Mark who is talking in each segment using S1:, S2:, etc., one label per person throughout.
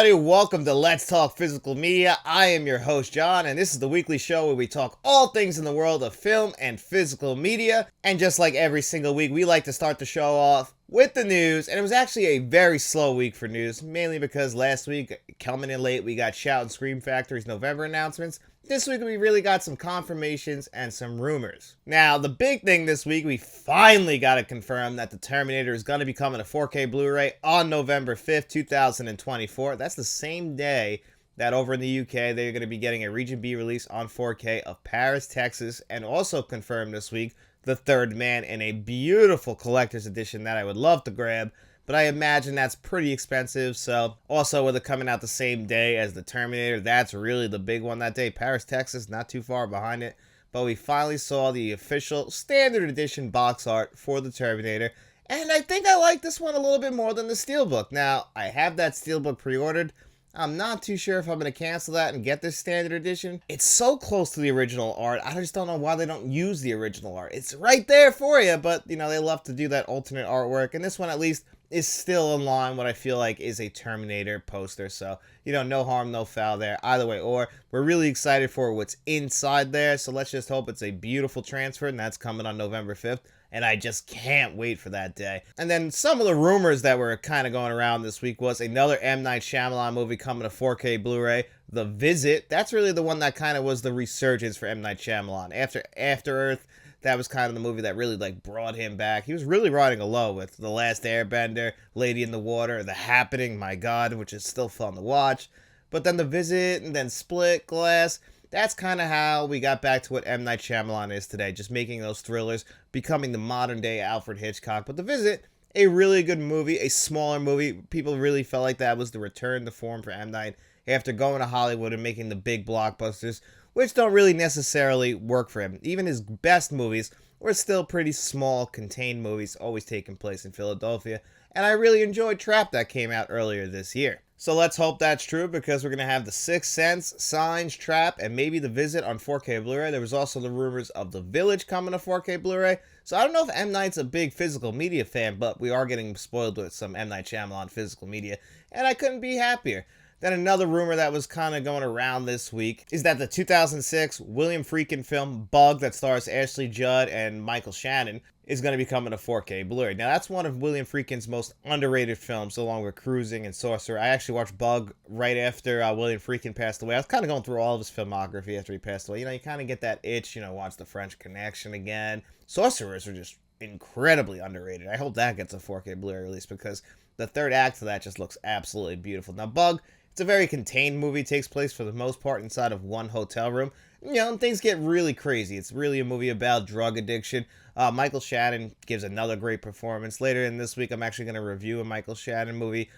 S1: everybody, welcome to Let's Talk Physical Media. I am your host, John, and this is the weekly show where we talk all things in the world of film and physical media. And just like every single week, we like to start the show off with the news, and it was actually a very slow week for news, mainly because last week, coming in late, we got Shout and Scream Factory's November announcements. This week, we really got some confirmations and some rumors. Now, the big thing this week, we finally got it confirmed that the Terminator is going to be coming to 4K Blu-ray on November 5th, 2024. That's the same day that over in the UK, they're going to be getting a Region B release on 4K of Paris, Texas, and also confirmed this week, The Third Man in a beautiful collector's edition that I would love to grab, but I imagine that's pretty expensive. So also with it coming out the same day as the Terminator, that's really the big one that day. Paris, Texas, not too far behind it. But we finally saw the official standard edition box art for the Terminator, and I think I like this one a little bit more than the steelbook. Now, I have that steelbook pre-ordered. I'm not too sure if I'm going to cancel that and get this standard edition. It's so close to the original art. I just don't know why they don't use the original art. It's right there for you, but, you know, they love to do that alternate artwork. And this one, at least, is still in line what I feel like is a Terminator poster. So, you know, no harm, no foul there. Either way, or we're really excited for what's inside there. So let's just hope it's a beautiful transfer, and that's coming on November 5th. And I just can't wait for that day. And then some of the rumors that were kind of going around this week was another M. Night Shyamalan movie coming to 4K Blu-ray, The Visit. That's really the one that kind of was the resurgence for M. Night Shyamalan. After Earth, that was kind of the movie that really like brought him back. He was really riding a low with The Last Airbender, Lady in the Water, The Happening, my God, which is still fun to watch. But then The Visit, and then Split, Glass. That's kind of how we got back to what M. Night Shyamalan is today, just making those thrillers, becoming the modern-day Alfred Hitchcock. But The Visit, a really good movie, a smaller movie. People really felt like that was the return to form for M. Night after going to Hollywood and making the big blockbusters, which don't really necessarily work for him. Even his best movies were still pretty small, contained movies, always taking place in Philadelphia. And I really enjoyed Trap that came out earlier this year. So let's hope that's true, because we're going to have The Sixth Sense, Signs, Trap, and maybe The Visit on 4K Blu-ray. There was also the rumors of The Village coming to 4K Blu-ray. So I don't know if M. Night's a big physical media fan, but we are getting spoiled with some M. Night Shyamalan physical media, and I couldn't be happier. Then another rumor that was kind of going around this week is that the 2006 William Friedkin film Bug, that stars Ashley Judd and Michael Shannon, is going to be coming to 4K Blu-ray. Now, that's one of William Friedkin's most underrated films, along with Cruising and Sorcerer. I actually watched Bug right after William Friedkin passed away. I was kind of going through all of his filmography after he passed away. You know, you kind of get that itch, you know, watch The French Connection again. Sorcerers are just incredibly underrated. I hope that gets a 4K Blu-ray release, because the third act of that just looks absolutely beautiful. Now, Bug, it's a very contained movie. It takes place for the most part inside of one hotel room. You know, and things get really crazy. It's really a movie about drug addiction. Michael Shannon gives another great performance. Later in this week, I'm actually going to review a Michael Shannon movie,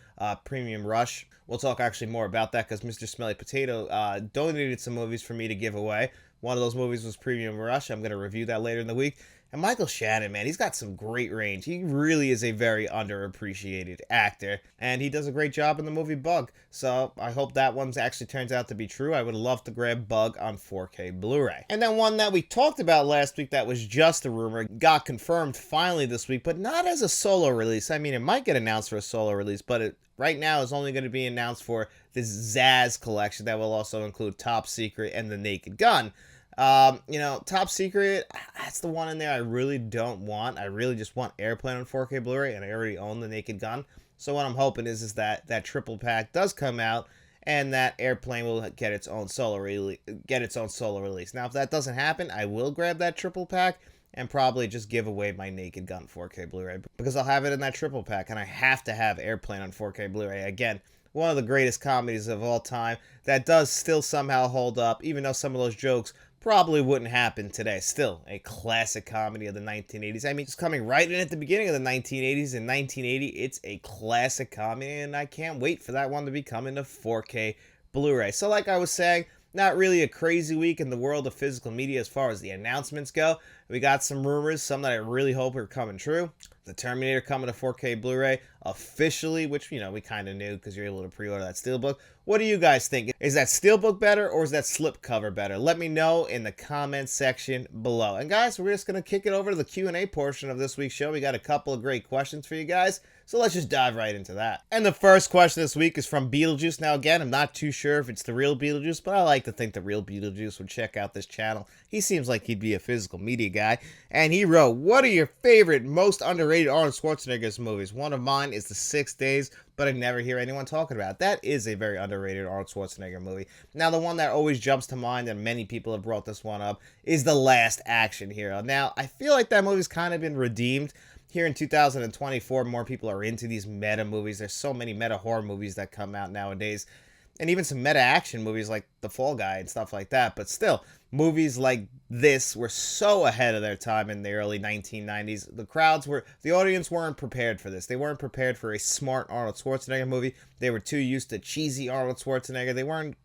S1: Premium Rush. We'll talk actually more about that, because Mr. Smelly Potato donated some movies for me to give away. One of those movies was Premium Rush. I'm going to review that later in the week. And Michael Shannon, man, he's got some great range. He really is a very underappreciated actor, and he does a great job in the movie Bug. So I hope that one actually turns out to be true. I would love to grab Bug on 4K Blu-ray. And then one that we talked about last week that was just a rumor got confirmed finally this week, but not as a solo release. I mean, it might get announced for a solo release, but it right now is only going to be announced for this Zaz collection that will also include Top Secret and The Naked Gun. You know, Top Secret, that's the one in there I really don't want. I really just want Airplane on 4K Blu-ray, and I already own The Naked Gun. So what I'm hoping is that that triple pack does come out, and that Airplane will get its own solo release. Now, if that doesn't happen, I will grab that triple pack and probably just give away my Naked Gun 4K Blu-ray, because I'll have it in that triple pack, and I have to have Airplane on 4K Blu-ray. Again, one of the greatest comedies of all time that does still somehow hold up, even though some of those jokes probably wouldn't happen today. Still a classic comedy of the 1980s. I mean, it's coming right in at the beginning of the 1980s. In 1980, it's a classic comedy, and I can't wait for that one to be coming to 4K Blu-ray. So like I was saying, not really a crazy week in the world of physical media as far as the announcements go. We got some rumors, some that I really hope are coming true. The Terminator coming to 4K Blu-ray officially, which, we kind of knew because you're able to pre-order that steelbook. What do you guys think? Is that steelbook better or is that slipcover better? Let me know in the comments section below. And guys, we're just going to kick it over to the Q&A portion of this week's show. We got a couple of great questions for you guys, so let's just dive right into that. And the first question this week is from Beetlejuice. Now again, I'm not too sure if it's the real Beetlejuice, but I like to think the real Beetlejuice would check out this channel. He seems like he'd be a physical media guy. And he wrote, what are your favorite, most underrated Arnold Schwarzenegger's movies? One of mine is The 6 Days, but I never hear anyone talking about it. That is a very underrated Arnold Schwarzenegger movie. Now, the one that always jumps to mind, and many people have brought this one up, is The Last Action Hero. Now, I feel like that movie's kind of been redeemed. Here in 2024, more people are into these meta movies. There's so many meta horror movies that come out nowadays. And even some meta action movies like The Fall Guy and stuff like that. But still, movies like this were so ahead of their time in the early 1990s. The audience weren't prepared for this. They weren't prepared for a smart Arnold Schwarzenegger movie. They were too used to cheesy Arnold Schwarzenegger. They weren't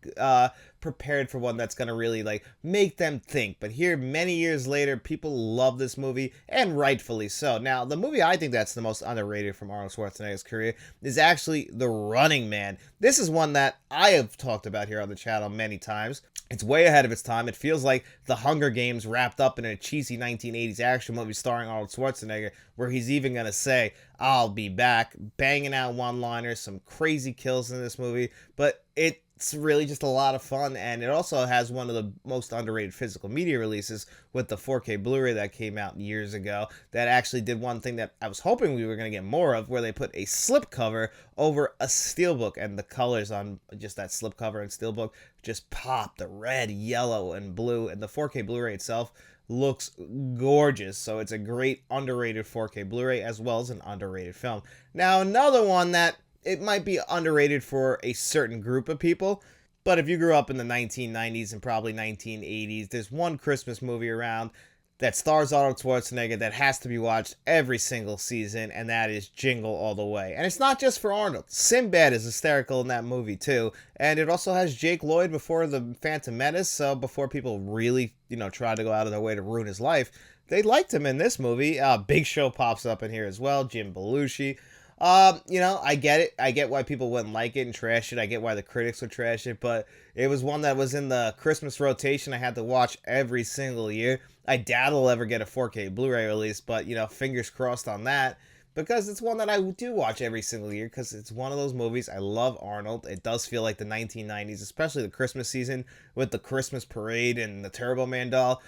S1: prepared for one that's going to really make them think. But here, many years later, people love this movie, and rightfully so. Now, the movie I think that's the most underrated from Arnold Schwarzenegger's career is actually The Running Man. This is one that I have talked about here on the channel many times. It's way ahead of its time. It feels like The Hunger Games wrapped up in a cheesy 1980s action movie starring Arnold Schwarzenegger, where he's even going to say, "I'll be back," banging out one-liners, some crazy kills in this movie, but it's really just a lot of fun, and it also has one of the most underrated physical media releases with the 4K Blu-ray that came out years ago that actually did one thing that I was hoping we were going to get more of, where they put a slipcover over a steelbook, and the colors on just that slipcover and steelbook just pop. The red, yellow, and blue, and the 4K Blu-ray itself looks gorgeous. So it's a great underrated 4K Blu-ray as well as an underrated film. Now, another one that it might be underrated for a certain group of people, but if you grew up in the 1990s and probably 1980s, there's one Christmas movie around that stars Arnold Schwarzenegger that has to be watched every single season, and that is Jingle All the Way. And it's not just for Arnold. Sinbad is hysterical in that movie too, and it also has Jake Lloyd before the Phantom Menace, so before people really, try to go out of their way to ruin his life, they liked him in this movie. Big Show pops up in here as well, Jim Belushi. I get it. I get why people wouldn't like it and trash it. I get why the critics would trash it, but it was one that was in the Christmas rotation I had to watch every single year. I doubt I'll ever get a 4K Blu-ray release, but, fingers crossed on that, because it's one that I do watch every single year, because it's one of those movies. I love Arnold. It does feel like the 1990s, especially the Christmas season with the Christmas parade and the Turbo Man doll.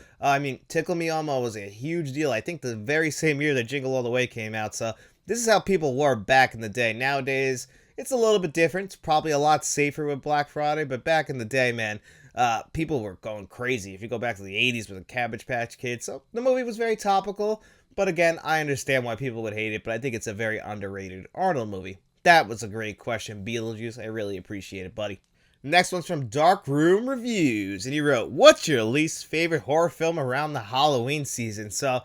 S1: Tickle Me Elmo was a huge deal. I think the very same year that Jingle All the Way came out, so this is how people were back in the day. Nowadays, it's a little bit different. It's probably a lot safer with Black Friday, but back in the day, man, people were going crazy. If you go back to the 80s with the Cabbage Patch Kids, so the movie was very topical. But again, I understand why people would hate it, but I think it's a very underrated Arnold movie. That was a great question, Beetlejuice. I really appreciate it, buddy. Next one's from Dark Room Reviews, and he wrote, what's your least favorite horror film around the Halloween season? So,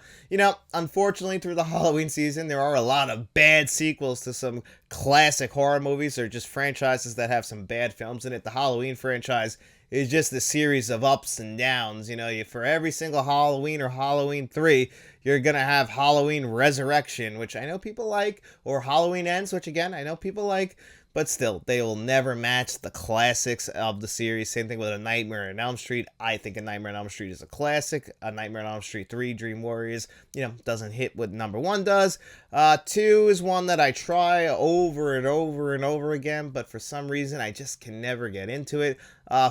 S1: unfortunately through the Halloween season, there are a lot of bad sequels to some classic horror movies or just franchises that have some bad films in it. The Halloween franchise is just a series of ups and downs. For every single Halloween or Halloween 3, you're going to have Halloween Resurrection, which I know people like, or Halloween Ends, which again, I know people like. But still, they will never match the classics of the series. Same thing with A Nightmare on Elm Street. I think A Nightmare on Elm Street is a classic. A Nightmare on Elm Street 3, Dream Warriors, doesn't hit what number 1 does. 2 is one that I try over and over and over again, but for some reason, I just can never get into it.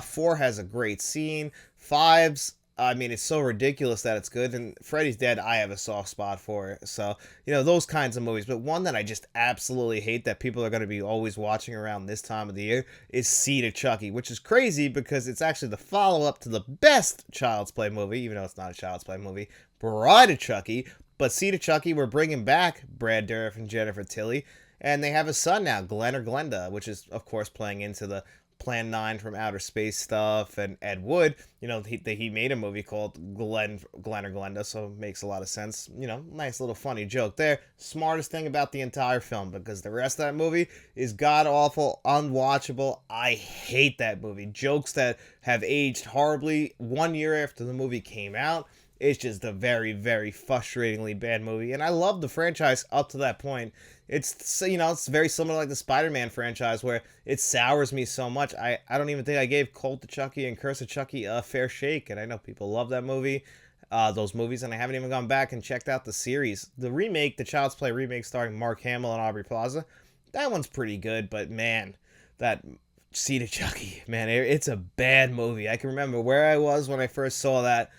S1: 4 has a great scene. 5's, it's so ridiculous that it's good, and Freddy's Dead, I have a soft spot for it, so, those kinds of movies, but one that I just absolutely hate that people are going to be always watching around this time of the year is Seed of Chucky, which is crazy because it's actually the follow-up to the best Child's Play movie, even though it's not a Child's Play movie, Bride of Chucky, but Seed of Chucky, we're bringing back Brad Dourif and Jennifer Tilly, and they have a son now, Glenn or Glenda, which is, of course, playing into the Plan 9 from Outer Space stuff, and Ed Wood, he made a movie called Glenn or Glenda, so it makes a lot of sense. Nice little funny joke there. Smartest thing about the entire film, because the rest of that movie is god-awful, unwatchable. I hate that movie. Jokes that have aged horribly 1 year after the movie came out. it's just a very, very frustratingly bad movie. And I love the franchise up to that point. It's, it's very similar like the Spider-Man franchise where it sours me so much. I don't even think I gave Cult of Chucky and Curse of Chucky a fair shake. And I know people love that movie, those movies, and I haven't even gone back and checked out the series. The remake, the Child's Play remake starring Mark Hamill and Aubrey Plaza, that one's pretty good, but man, that Seed of Chucky, man, it's a bad movie. I can remember where I was when I first saw that.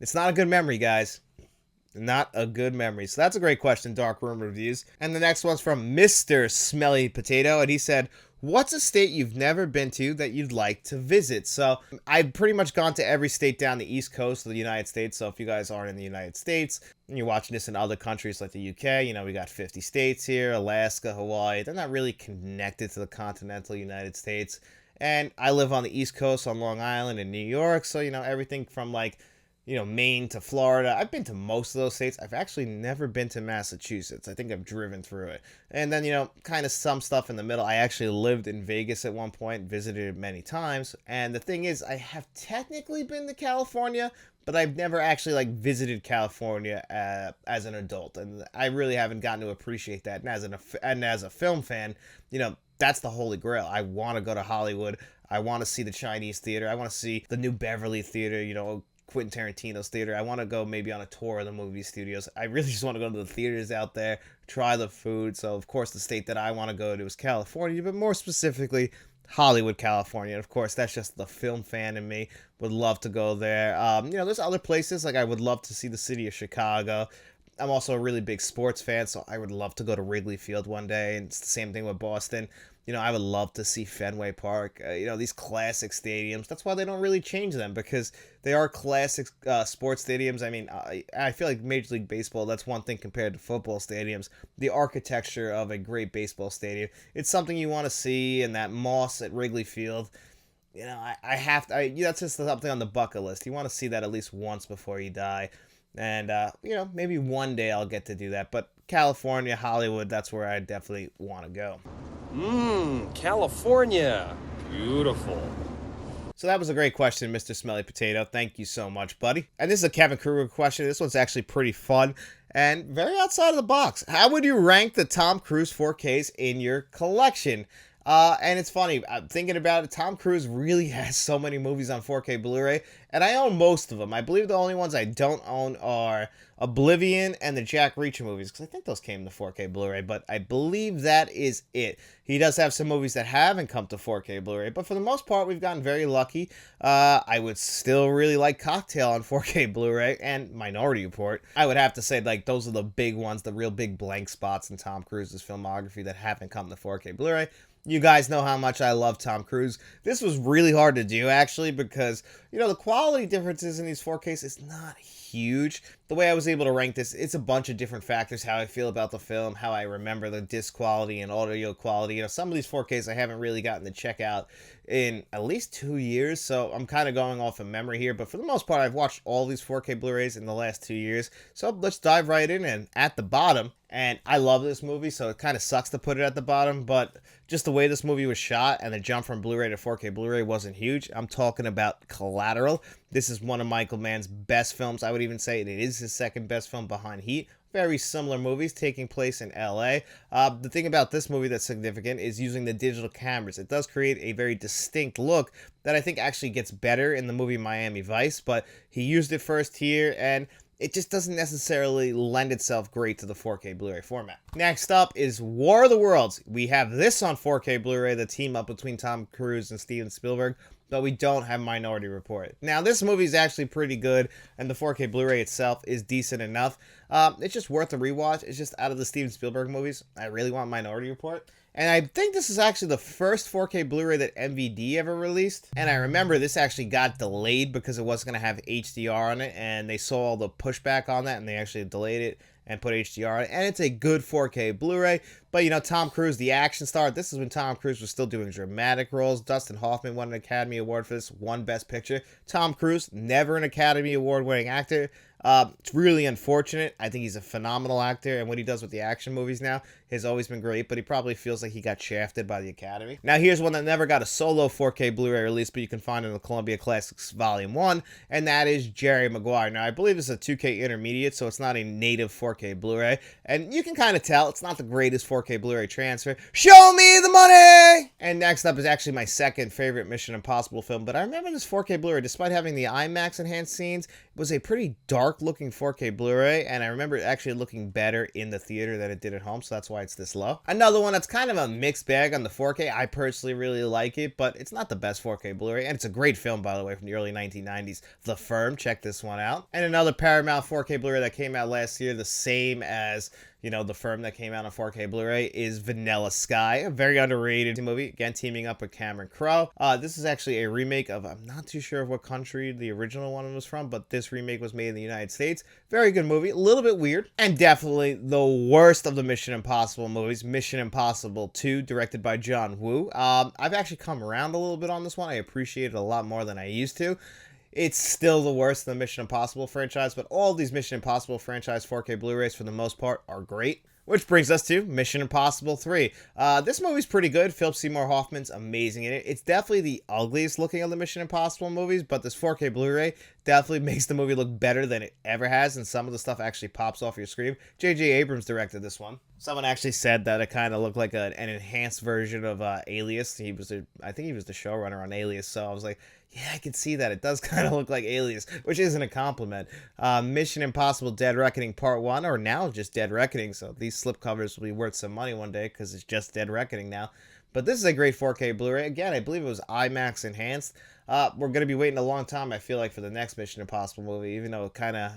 S1: It's not a good memory, guys. Not a good memory. So that's a great question, Dark Room Reviews. And the next one's from Mr. Smelly Potato, and he said, what's a state you've never been to that you'd like to visit? So I've pretty much gone to every state down the East Coast of the United States. So if you guys aren't in the United States and you're watching this in other countries like the UK, we got 50 states here, Alaska, Hawaii. They're not really connected to the continental United States. And I live on the East Coast on Long Island and New York. So, everything from Maine to Florida. I've been to most of those states. I've actually never been to Massachusetts. I think I've driven through it. And then, kind of some stuff in the middle. I actually lived in Vegas at one point, visited it many times. And the thing is, I have technically been to California, but I've never actually visited California as an adult. And I really haven't gotten to appreciate that. And as a film fan, that's the holy grail. I want to go to Hollywood. I want to see the Chinese theater. I want to see the New Beverly Theater, Quentin Tarantino's theater. I want to go maybe on a tour of the movie studios. I really just want to go to the theaters out there, try the food. So, of course, the state that I want to go to is California, but more specifically, Hollywood, California. And, of course, that's just the film fan in me. Would love to go there. There's other places. I would love to see the city of Chicago. I'm also a really big sports fan, so I would love to go to Wrigley Field one day. And it's the same thing with Boston. I would love to see Fenway Park, these classic stadiums. That's why they don't really change them, because they are classic sports stadiums. I mean, I feel like Major League Baseball, that's one thing compared to football stadiums. The architecture of a great baseball stadium, it's something you want to see, and that moss at Wrigley Field, that's just something on the bucket list. You want to see that at least once before you die. And, maybe one day I'll get to do that. But California, Hollywood, that's where I definitely want to go.
S2: California. Beautiful.
S1: So that was a great question, Mr. Smelly Potato. Thank you so much, buddy. And this is a Kevin Kruger question. This one's actually pretty fun and very outside of the box. How would you rank the Tom Cruise 4Ks in your collection? And it's funny, I'm thinking about it, Tom Cruise really has so many movies on 4K Blu-ray, and I own most of them. I believe the only ones I don't own are Oblivion and the Jack Reacher movies, because I think those came to 4K Blu-ray, but I believe that is it. He does have some movies that haven't come to 4K Blu-ray, but for the most part, we've gotten very lucky. I would still really like Cocktail on 4K Blu-ray, and Minority Report. I would have to say, those are the big ones, the real big blank spots in Tom Cruise's filmography that haven't come to 4K Blu-ray. You guys know how much I love Tom Cruise. This was really hard to do, actually, because, the quality differences in these 4Ks is not huge. The way I was able to rank this, it's a bunch of different factors, how I feel about the film, how I remember the disc quality and audio quality. Some of these 4Ks I haven't really gotten to check out in at least 2 years, so I'm kind of going off of memory here, but for the most part, I've watched all these 4K Blu-rays in the last 2 years, so let's dive right in. And at the bottom, and I love this movie, so it kind of sucks to put it at the bottom, but just the way this movie was shot and the jump from Blu-ray to 4K Blu-ray wasn't huge. I'm talking about Collateral. This is one of Michael Mann's best films. I would even say it is his second best film behind Heat. Very similar movies taking place in LA. The thing about this movie that's significant is using the digital cameras. It does create a very distinct look that I think actually gets better in the movie Miami Vice, but he used it first here, and it just doesn't necessarily lend itself great to the 4K Blu-ray format. Next up is War of the Worlds. We have this on 4K Blu-ray, the team up between Tom Cruise and Steven Spielberg, but we don't have Minority Report. Now, this movie is actually pretty good, and the 4K Blu-ray itself is decent enough. It's just worth a rewatch. It's just out of the Steven Spielberg movies, I really want Minority Report. And I think this is actually the first 4K Blu-ray that MVD ever released. And I remember this actually got delayed because it wasn't going to have HDR on it. And they saw all the pushback on that, and they actually delayed it and put HDR on it. And it's a good 4K Blu-ray. But, Tom Cruise, the action star, this is when Tom Cruise was still doing dramatic roles. Dustin Hoffman won an Academy Award for this, won Best Picture. Tom Cruise, never an Academy Award winning actor. It's really unfortunate. I think he's a phenomenal actor, and what he does with the action movies now has always been great, but he probably feels like he got shafted by the Academy. Now, here's one that never got a solo 4K Blu-ray release, but you can find it in the Columbia Classics Volume 1, and that is Jerry Maguire. Now, I believe it's a 2K intermediate, so it's not a native 4K Blu-ray, and you can kind of tell it's not the greatest 4K Blu-ray transfer. Show me the money! And next up is actually my second favorite Mission Impossible film, but I remember this 4K Blu-ray, despite having the IMAX enhanced scenes, it was a pretty dark looking 4K Blu-ray, and I remember it actually looking better in the theater than it did at home, so that's why it's this low. Another one that's kind of a mixed bag on the 4K. I personally really like it, but it's not the best 4K Blu-ray, and it's a great film, by the way, from the early 1990s. The Firm, check this one out. And another Paramount 4K Blu-ray that came out last year, the same as The Firm that came out on 4K Blu-ray, is Vanilla Sky, a very underrated movie, again teaming up with Cameron Crowe. This is actually a remake of, I'm not too sure of what country the original one was from, but this remake was made in the United States. Very good movie, a little bit weird, and definitely the worst of the Mission Impossible movies, Mission Impossible 2, directed by John Woo. I've actually come around a little bit on this one. I appreciate it a lot more than I used to. It's still the worst of the Mission Impossible franchise, but all these Mission Impossible franchise 4K Blu-rays, for the most part, are great. Which brings us to Mission Impossible 3. This movie's pretty good. Philip Seymour Hoffman's amazing in it. It's definitely the ugliest looking of the Mission Impossible movies, but this 4K Blu-ray definitely makes the movie look better than it ever has, and some of the stuff actually pops off your screen. J.J. Abrams directed this one. Someone actually said that it kind of looked like an enhanced version of Alias. I think he was the showrunner on Alias, so I was like, yeah, I can see that. It does kind of look like Alias, which isn't a compliment. Mission Impossible Dead Reckoning Part 1, or now just Dead Reckoning, so these slipcovers will be worth some money one day because it's just Dead Reckoning now. But this is a great 4K Blu-ray. Again, I believe it was IMAX enhanced. We're going to be waiting a long time, I feel like, for the next Mission Impossible movie, even though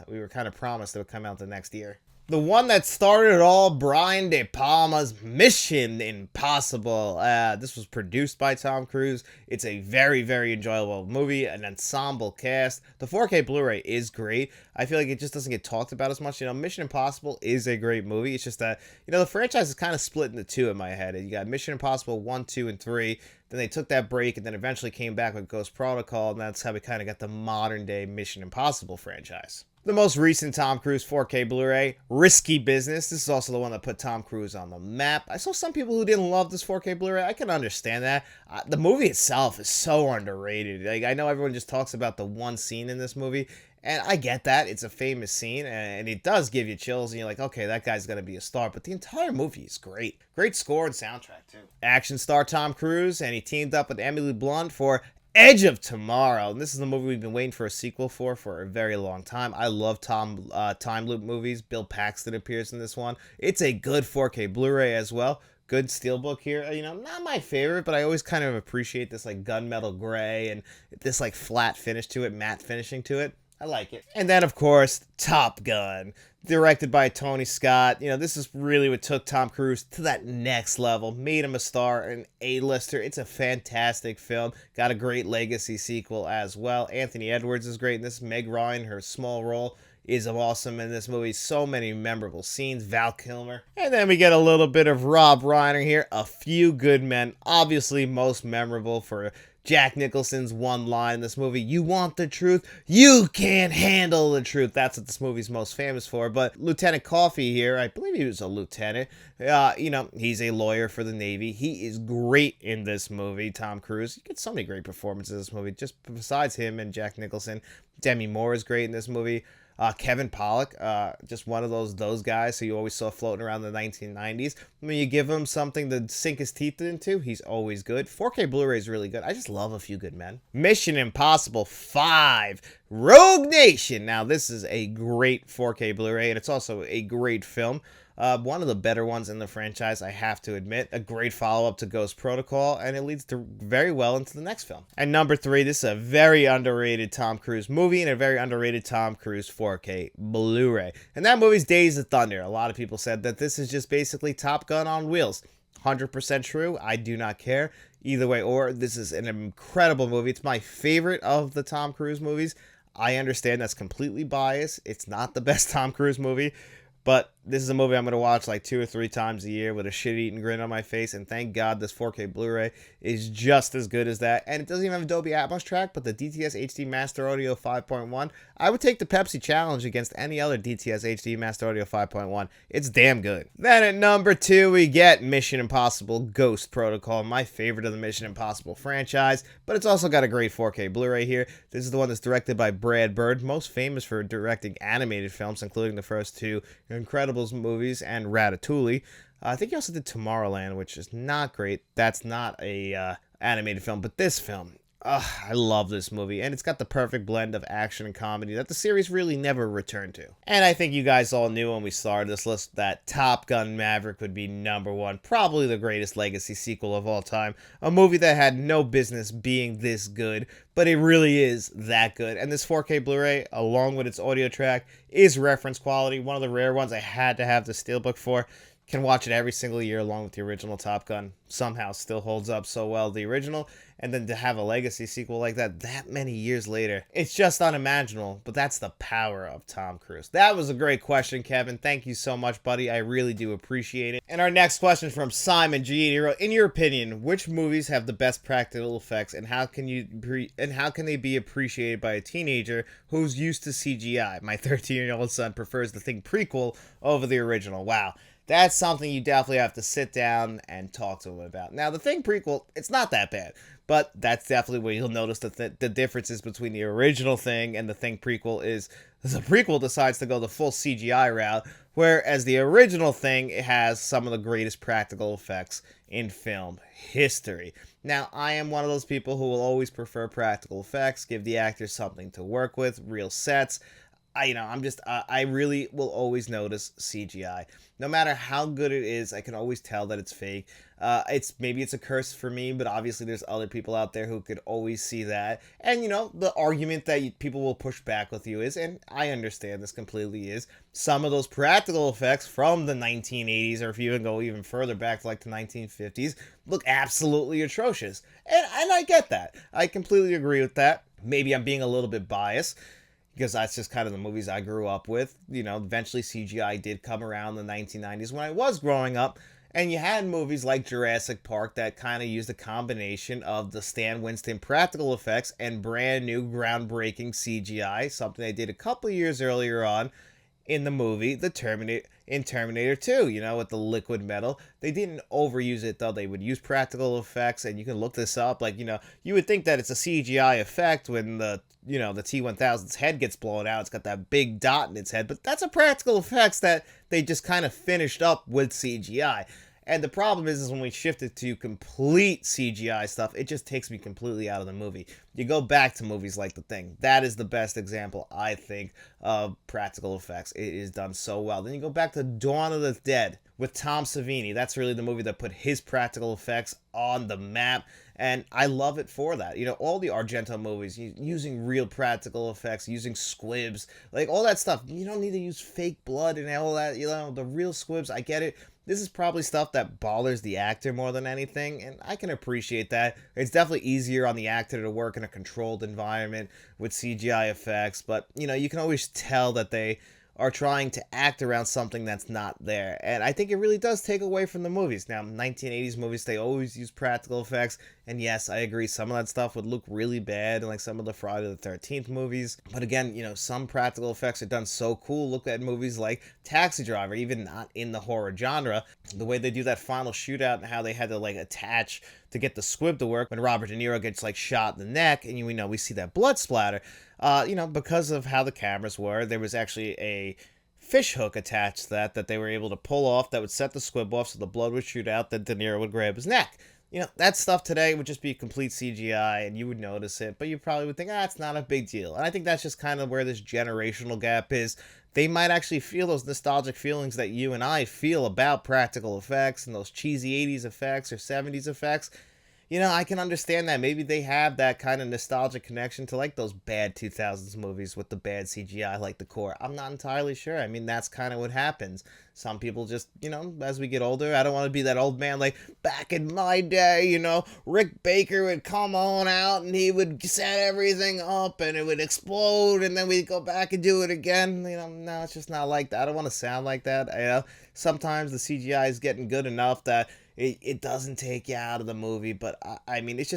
S1: we were kind of promised it would come out the next year. The one that started it all, Brian De Palma's Mission Impossible. This was produced by Tom Cruise. It's a very, very enjoyable movie, an ensemble cast. The 4K Blu-ray is great. I feel like it just doesn't get talked about as much. Mission Impossible is a great movie. It's just that, the franchise is kind of split into two in my head. You got Mission Impossible 1, 2, and 3. Then they took that break and then eventually came back with Ghost Protocol, and that's how we kind of got the modern-day Mission Impossible franchise. The most recent Tom Cruise 4K Blu-ray, Risky Business. This is also the one that put Tom Cruise on the map. I saw some people who didn't love this 4K Blu-ray. I can understand that. The movie itself is so underrated. I know everyone just talks about the one scene in this movie, and I get that. It's a famous scene, and it does give you chills, and you're like, okay, that guy's going to be a star. But the entire movie is great. Great score and soundtrack, too. Action star Tom Cruise, and he teamed up with Emily Blunt for Edge of Tomorrow. And this is the movie we've been waiting for a sequel for a very long time. I love time loop movies. Bill Paxton appears in this one. It's a good 4K Blu-ray as well. Good steelbook here. Not my favorite, but I always kind of appreciate this gunmetal gray and this flat finish to it, matte finishing to it. I like it. And then, of course, Top Gun, directed by Tony Scott. This is really what took Tom Cruise to that next level, made him a star, an A-lister. It's a fantastic film. Got a great legacy sequel as well. Anthony Edwards is great in this. Meg Ryan, her small role, is awesome in this movie. So many memorable scenes. Val Kilmer. And then we get a little bit of Rob Reiner here. A Few Good Men. Obviously most memorable for Jack Nicholson's one line in this movie: "You want the truth? You can't handle the truth." That's what this movie's most famous for. But Lieutenant Coffey here, I believe he was a lieutenant. He's a lawyer for the Navy. He is great in this movie, Tom Cruise. You get so many great performances in this movie. Just besides him and Jack Nicholson, Demi Moore is great in this movie. Kevin Pollak, just one of those guys who you always saw floating around the 1990s. When you give him something to sink his teeth into, he's always good. 4K Blu-ray is really good. I just love A Few Good Men. Mission Impossible 5, Rogue Nation. Now, this is a great 4K Blu-ray, and it's also a great film. One of the better ones in the franchise, I have to admit. A great follow-up to Ghost Protocol, and it leads to very well into the next film. And number 3, this is a very underrated Tom Cruise movie and a very underrated Tom Cruise 4K Blu-ray. And that movie's Days of Thunder. A lot of people said that this is just basically Top Gun on wheels. 100% true. I do not care. Either way, or this is an incredible movie. It's my favorite of the Tom Cruise movies. I understand that's completely biased. It's not the best Tom Cruise movie. But This is a movie I'm going to watch like 2 or 3 times a year with a shit-eating grin on my face, and thank God this 4K Blu-ray is just as good as that. And it doesn't even have a Dolby Atmos track, but the DTS HD Master Audio 5.1, I would take the Pepsi Challenge against any other DTS HD Master Audio 5.1. It's damn good. Then at number 2, we get Mission Impossible Ghost Protocol, my favorite of the Mission Impossible franchise, but it's also got a great 4K Blu-ray here. This is the one that's directed by Brad Bird, most famous for directing animated films, including the first 2 Incredibles movies and Ratatouille. I think he also did Tomorrowland, which is not great. That's not a animated film, but this film, I love this movie, and it's got the perfect blend of action and comedy that the series really never returned to. And I think you guys all knew when we started this list that Top Gun Maverick would be number 1, probably the greatest legacy sequel of all time, a movie that had no business being this good, but it really is that good. And this 4K Blu-ray, along with its audio track, is reference quality, one of the rare ones I had to have the steelbook for. Can watch it every single year along with the original Top Gun. Somehow still holds up so well, the original, and then to have a legacy sequel like that many years later, it's just unimaginable. But that's the power of Tom Cruise. That was a great question, Kevin. Thank you so much, buddy. I really do appreciate it. And our next question is from Simon G. He wrote, in your opinion, which movies have the best practical effects, and how can they be appreciated by a teenager who's used to CGI? My 13-year-old son prefers the Thing prequel over the original. Wow. That's something you definitely have to sit down and talk to him about. Now, the Thing prequel, it's not that bad, but that's definitely where you'll notice the differences between the original Thing and the Thing prequel is the prequel decides to go the full CGI route, whereas the original Thing has some of the greatest practical effects in film history. Now, I am one of those people who will always prefer practical effects, give the actors something to work with, real sets. I really will always notice CGI. No matter how good it is, I can always tell that it's fake. Maybe it's a curse for me, but obviously there's other people out there who could always see that. And, the argument that people will push back with you is, and I understand this completely, is some of those practical effects from the 1980s, or if you even go even further back to like the 1950s, look absolutely atrocious. And I get that. I completely agree with that. Maybe I'm being a little bit biased, because that's just kind of the movies I grew up with. Eventually CGI did come around in the 1990s when I was growing up, and you had movies like Jurassic Park that kind of used a combination of the Stan Winston practical effects and brand new groundbreaking CGI, something they did a couple of years earlier on in the movie Terminator 2, with the liquid metal. They didn't overuse it, though. They would use practical effects, and you can look this up. You would think that it's a CGI effect when the T-1000's head gets blown out. It's got that big dot in its head, but that's a practical effects that they just kind of finished up with CGI. And the problem is when we shifted to complete CGI stuff, it just takes me completely out of the movie. You go back to movies like The Thing. That is the best example, I think, of practical effects. It is done so well. Then you go back to Dawn of the Dead with Tom Savini. That's really the movie that put his practical effects on the map. And I love it for that. All the Argento movies, using real practical effects, using squibs, like all that stuff. You don't need to use fake blood and all that, the real squibs. I get it. This is probably stuff that bothers the actor more than anything, and I can appreciate that. It's definitely easier on the actor to work in a controlled environment with CGI effects, but, you can always tell that they are trying to act around something that's not there. And I think it really does take away from the movies. Now, 1980s movies, they always use practical effects. And yes, I agree, some of that stuff would look really bad in like some of the Friday the 13th movies. But again, some practical effects are done so cool. Look at movies like Taxi Driver, even not in the horror genre. The way they do that final shootout and how they had to like attach to get the squib to work when Robert De Niro gets like shot in the neck, and we see that blood splatter. Because of how the cameras were, there was actually a fish hook attached to that they were able to pull off that would set the squib off so the blood would shoot out, then De Niro would grab his neck. That stuff today would just be complete CGI, and you would notice it, but you probably would think, it's not a big deal. And I think that's just kind of where this generational gap is. They might actually feel those nostalgic feelings that you and I feel about practical effects and those cheesy 80s effects or 70s effects. I can understand that. Maybe they have that kind of nostalgic connection to like those bad 2000s movies with the bad CGI, like The Core. I'm not entirely sure. I mean, that's kind of what happens. Some people just, as we get older, I don't want to be that old man like back in my day, Rick Baker would come on out and he would set everything up and it would explode and then we'd go back and do it again. No, it's just not like that. I don't want to sound like that. Sometimes the CGI is getting good enough that it doesn't take you out of the movie, but I mean, that's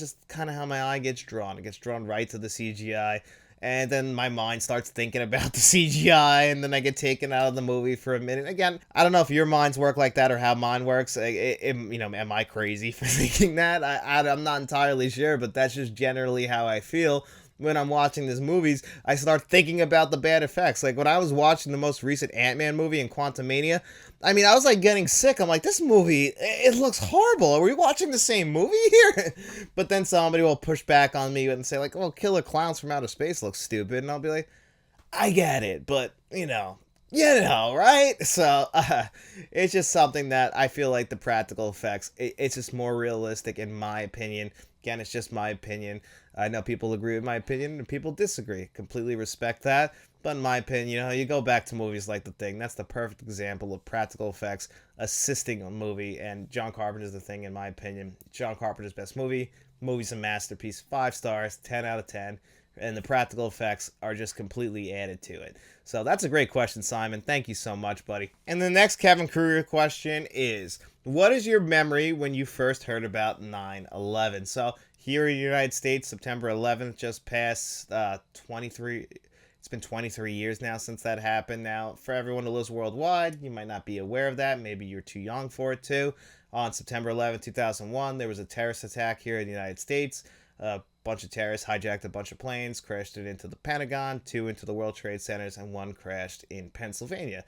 S1: just kind of how my eye gets drawn. It gets drawn right to the CGI, and then my mind starts thinking about the CGI, and then I get taken out of the movie for a minute. Again, I don't know if your minds work like that or how mine works. Am I crazy for thinking that? I'm not entirely sure, but that's just generally how I feel when I'm watching these movies. I start thinking about the bad effects. Like when I was watching the most recent Ant-Man movie in Quantumania, I mean, I was like getting sick. I'm like, this movie, it looks horrible. Are we watching the same movie here? But then somebody will push back on me and say like, well, Killer Clowns from Outer Space looks stupid. And I'll be like, I get it, but right? So it's just something that I feel like the practical effects, it's just more realistic in my opinion. Again, it's just my opinion. I know people agree with my opinion and people disagree. Completely respect that. But in my opinion, you go back to movies like The Thing. That's the perfect example of practical effects assisting a movie. And John Carpenter's The Thing, in my opinion. John Carpenter's best movie. Movie's a masterpiece. 5 stars, 10 out of 10. And the practical effects are just completely added to it. So that's a great question, Simon. Thank you so much, buddy. And the next Kevin Kruger question is, what is your memory when you first heard about 9/11? So here in the United States, September 11th just passed 23. It's been 23 years now since that happened. Now, for everyone who lives worldwide, you might not be aware of that. Maybe you're too young for it too. On September 11th, 2001, there was a terrorist attack here in the United States. A bunch of terrorists hijacked a bunch of planes, crashed it into the Pentagon, 2 into the World Trade Centers, and 1 crashed in Pennsylvania.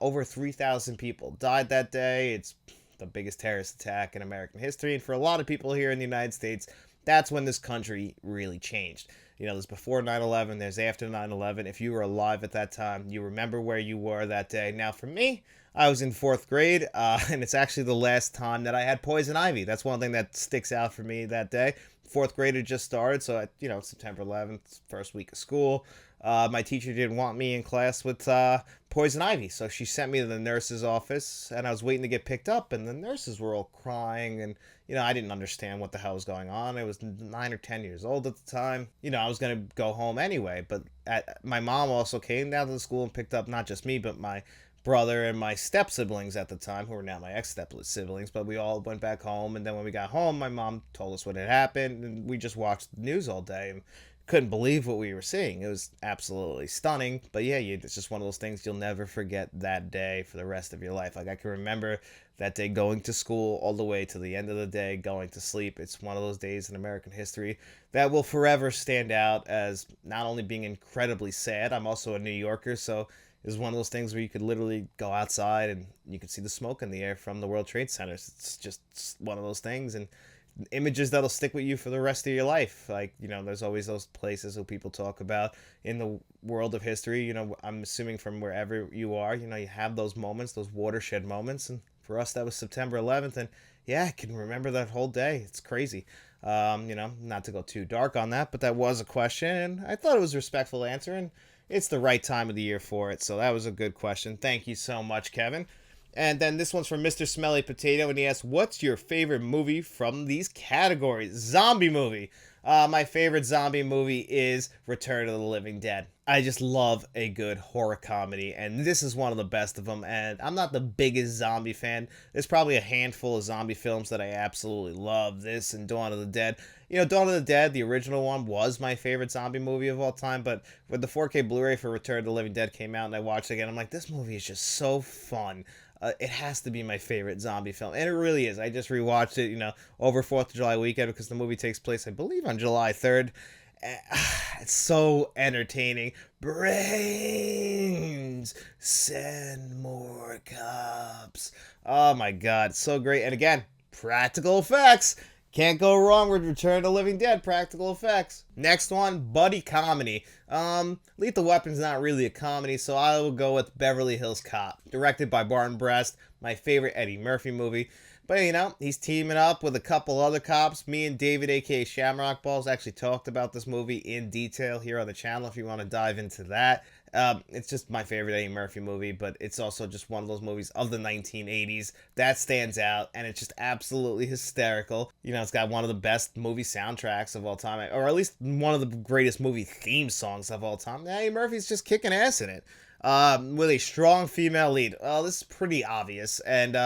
S1: Over 3,000 people died that day. It's the biggest terrorist attack in American history. And for a lot of people here in the United States, that's when this country really changed. There's before 9/11, there's after 9/11. If you were alive at that time, you remember where you were that day. Now, for me, I was in 4th grade, and it's actually the last time that I had poison ivy. That's one thing that sticks out for me that day. 4th grade had just started, so September 11th, first week of school. My teacher didn't want me in class with poison ivy, so she sent me to the nurse's office, and I was waiting to get picked up, and the nurses were all crying, and I didn't understand what the hell was going on. I was 9 or 10 years old at the time. I was going to go home anyway, but my mom also came down to the school and picked up not just me, but my brother and my step siblings at the time, who are now my ex-step siblings, but we all went back home. And then when we got home, my mom told us what had happened, and we just watched the news all day and couldn't believe what we were seeing. It was absolutely stunning. But yeah, it's just one of those things you'll never forget that day for the rest of your life. Like I can remember that day going to school all the way to the end of the day, going to sleep. It's one of those days in American history that will forever stand out as not only being incredibly sad. I'm also a New Yorker, so it was one of those things where you could literally go outside and you could see the smoke in the air from the World Trade Centers. It's just one of those things, and images that'll stick with you for the rest of your life. Like, there's always those places that people talk about in the world of history. I'm assuming from wherever you are, you have those moments, those watershed moments. And for us, that was September 11th. And yeah, I can remember that whole day. It's crazy. Not to go too dark on that, but that was a question, and I thought it was a respectful answer, and it's the right time of the year for it. So that was a good question. Thank you so much, Kevin. And then this one's from Mr. Smelly Potato, and he asks, what's your favorite movie from these categories? Zombie movie. My favorite zombie movie is Return of the Living Dead. I just love a good horror comedy, and this is one of the best of them. And I'm not the biggest zombie fan. There's probably a handful of zombie films that I absolutely love. This and Dawn of the Dead. Dawn of the Dead, the original one, was my favorite zombie movie of all time. But when the 4K Blu-ray for Return of the Living Dead came out and I watched it again, I'm like, this movie is just so fun. It has to be my favorite zombie film, and it really is. I just rewatched it, over 4th of July weekend because the movie takes place, I believe, on July 3rd. It's so entertaining. Brains, send more cops. Oh my god, it's so great. And again, practical effects. Can't go wrong with Return of the Living Dead practical effects. Next one, buddy comedy. Lethal Weapon's not really a comedy, so I will go with Beverly Hills Cop. Directed by Barton Brest, my favorite Eddie Murphy movie. But he's teaming up with a couple other cops. Me and David, aka Shamrock Balls, actually talked about this movie in detail here on the channel if you want to dive into that. It's just my favorite Eddie Murphy movie, but it's also just one of those movies of the 1980s that stands out, and it's just absolutely hysterical. It's got one of the best movie soundtracks of all time, or at least one of the greatest movie theme songs of all time. Eddie Murphy's just kicking ass in it, with a strong female lead. Well, this is pretty obvious, and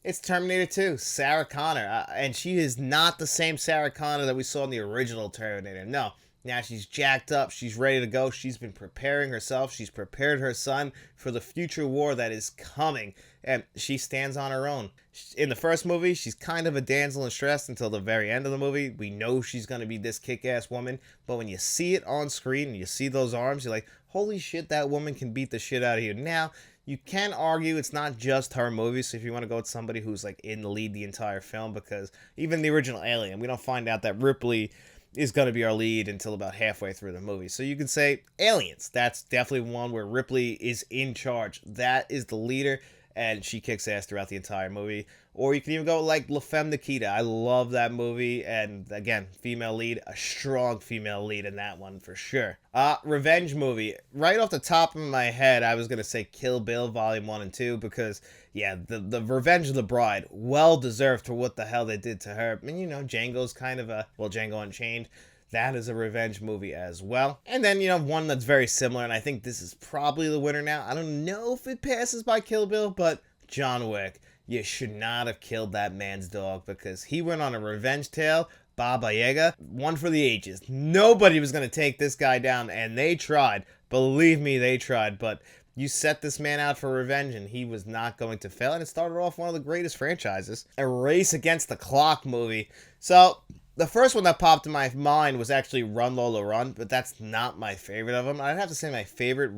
S1: it's Terminator 2, Sarah Connor, and she is not the same Sarah Connor that we saw in the original Terminator. No. Now she's jacked up. She's ready to go. She's been preparing herself. She's prepared her son for the future war that is coming. And she stands on her own. In the first movie, she's kind of a damsel in distress until the very end of the movie. We know she's going to be this kick-ass woman. But when you see it on screen and you see those arms, you're like, holy shit, that woman can beat the shit out of you. Now, you can argue it's not just her movie, so if you want to go with somebody who's like in the lead the entire film, because even the original Alien, we don't find out that Ripley is going to be our lead until about halfway through the movie. So you could say Aliens. That's definitely one where Ripley is in charge. That is the leader, and she kicks ass throughout the entire movie. Or you can even go like La Femme Nikita. I love that movie, and again, female lead, a strong female lead in that one for sure. Revenge movie. Right off the top of my head, I was going to say Kill Bill Volume 1 and 2 because, yeah, the Revenge of the Bride, well deserved for what the hell they did to her. And Django's kind of Django Unchained. That is a revenge movie as well. And then, one that's very similar, and I think this is probably the winner now. I don't know if it passes by Kill Bill, but John Wick. You should not have killed that man's dog because he went on a revenge tale. Baba Yaga, one for the ages. Nobody was going to take this guy down, and they tried. Believe me, they tried. But you set this man out for revenge, and he was not going to fail. And it started off one of the greatest franchises. A Race Against the Clock movie. So the first one that popped in my mind was actually Run Lola Run, but that's not my favorite of them. I'd have to say my favorite,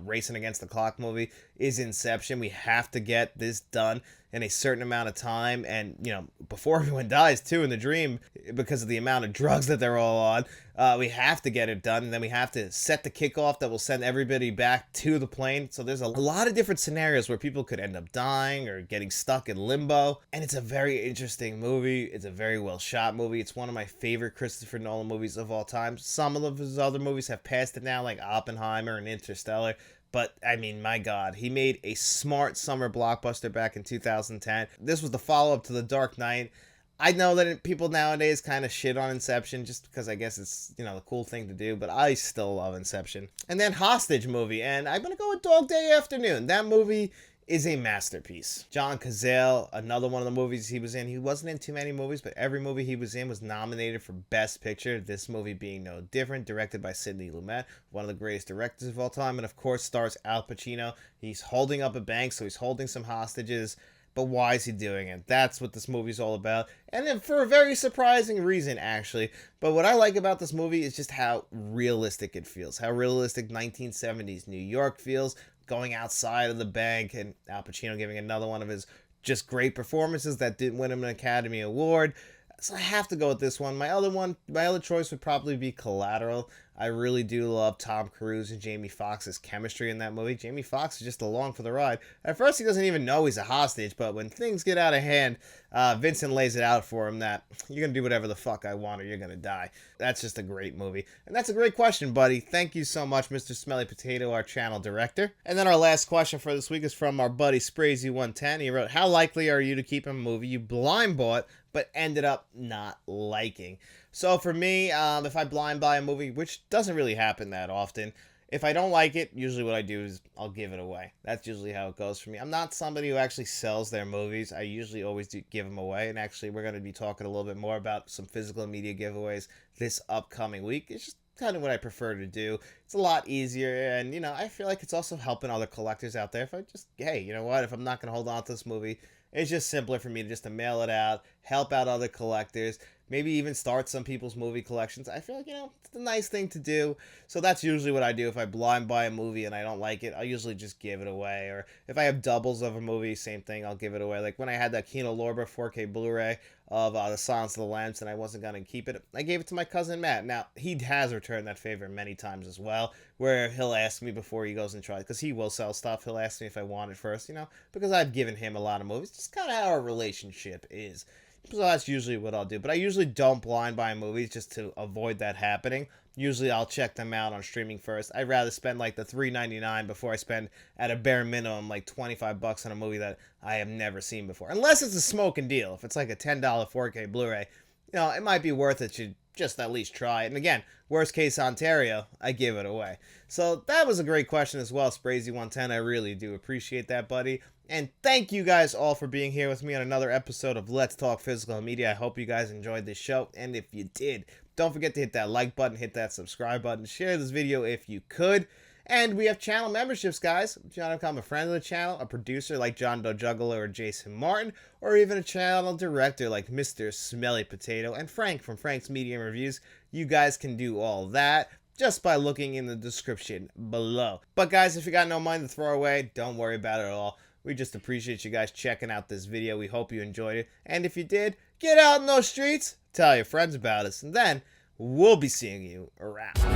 S1: Racing Against the Clock movie is Inception. We have to get this done in a certain amount of time, and before everyone dies too in the dream, because of the amount of drugs that they're all on. We have to get it done, and then we have to set the kickoff that will send everybody back to the plane. So there's a lot of different scenarios where people could end up dying or getting stuck in limbo, and it's a very interesting movie. It's a very well shot movie. It's one of my favorite Christopher Nolan movies of all time. Some of his other movies have passed it now, like Oppenheimer and Interstellar. But, I mean, my God, he made a smart summer blockbuster back in 2010. This was the follow-up to The Dark Knight. I know that people nowadays kind of shit on Inception just because I guess it's, the cool thing to do, but I still love Inception. And then Hostage movie, and I'm going to go with Dog Day Afternoon. That movie is a masterpiece. John Cazale, another one of the movies he was in. He wasn't in too many movies, but every movie he was in was nominated for Best Picture. This movie being no different. Directed by Sidney Lumet, one of the greatest directors of all time, and of course stars Al Pacino. He's holding up a bank, so he's holding some hostages. But why is he doing it? That's what this movie's all about. And then for a very surprising reason, actually. But what I like about this movie is just how realistic it feels. How realistic 1970s New York feels. Going outside of the bank, and Al Pacino giving another one of his just great performances that didn't win him an Academy Award. So I have to go with this one. My other choice would probably be Collateral. I really do love Tom Cruise and Jamie Foxx's chemistry in that movie. Jamie Foxx is just along for the ride. At first, he doesn't even know he's a hostage, but when things get out of hand, Vincent lays it out for him that you're going to do whatever the fuck I want or you're going to die. That's just a great movie. And that's a great question, buddy. Thank you so much, Mr. Smelly Potato, our channel director. And then our last question for this week is from our buddy Sprazy110. He wrote, how likely are you to keep a movie you blind bought but ended up not liking? So for me, if I blind buy a movie, which doesn't really happen that often, if I don't like it, usually what I do is I'll give it away. That's usually how it goes for me. I'm not somebody who actually sells their movies. I usually always do give them away. And actually, we're going to be talking a little bit more about some physical media giveaways this upcoming week. It's just kind of what I prefer to do. It's a lot easier, and I feel like it's also helping other collectors out there. If I just, hey, you know what? If I'm not gonna hold on to this movie, it's just simpler for me to just to mail it out, help out other collectors, maybe even start some people's movie collections. I feel like it's a nice thing to do. So that's usually what I do. If I blind buy a movie and I don't like it, I'll usually just give it away. Or if I have doubles of a movie, same thing, I'll give it away. Like when I had that Kino Lorber 4K Blu-ray of The Silence of the Lambs, and I wasn't going to keep it, I gave it to my cousin Matt. Now, he has returned that favor many times as well, where he'll ask me before he goes and tries, because he will sell stuff. He'll ask me if I want it first, because I've given him a lot of movies. Just kind of how our relationship is. So that's usually what I'll do. But I usually don't blind buy movies just to avoid that happening. Usually I'll check them out on streaming first. I'd rather spend like the $3.99 before I spend at a bare minimum like $25 on a movie that I have never seen before. Unless it's a smoking deal. If it's like a $10 4K Blu-ray, it might be worth it to just at least try it. And again, worst case Ontario, I give it away. So that was a great question as well, Sprazy110. I really do appreciate that, buddy. And thank you guys all for being here with me on another episode of Let's Talk Physical Media. I hope you guys enjoyed this show. And if you did, don't forget to hit that like button, hit that subscribe button, share this video if you could. And we have channel memberships, guys. If you want to become a friend of the channel, a producer like John Doe Juggler or Jason Martin, or even a channel director like Mr. Smelly Potato and Frank from Frank's Medium Reviews, you guys can do all that just by looking in the description below. But guys, if you got no money to throw away, don't worry about it at all. We just appreciate you guys checking out this video. We hope you enjoyed it. And if you did, get out in those streets, tell your friends about us, and then we'll be seeing you around.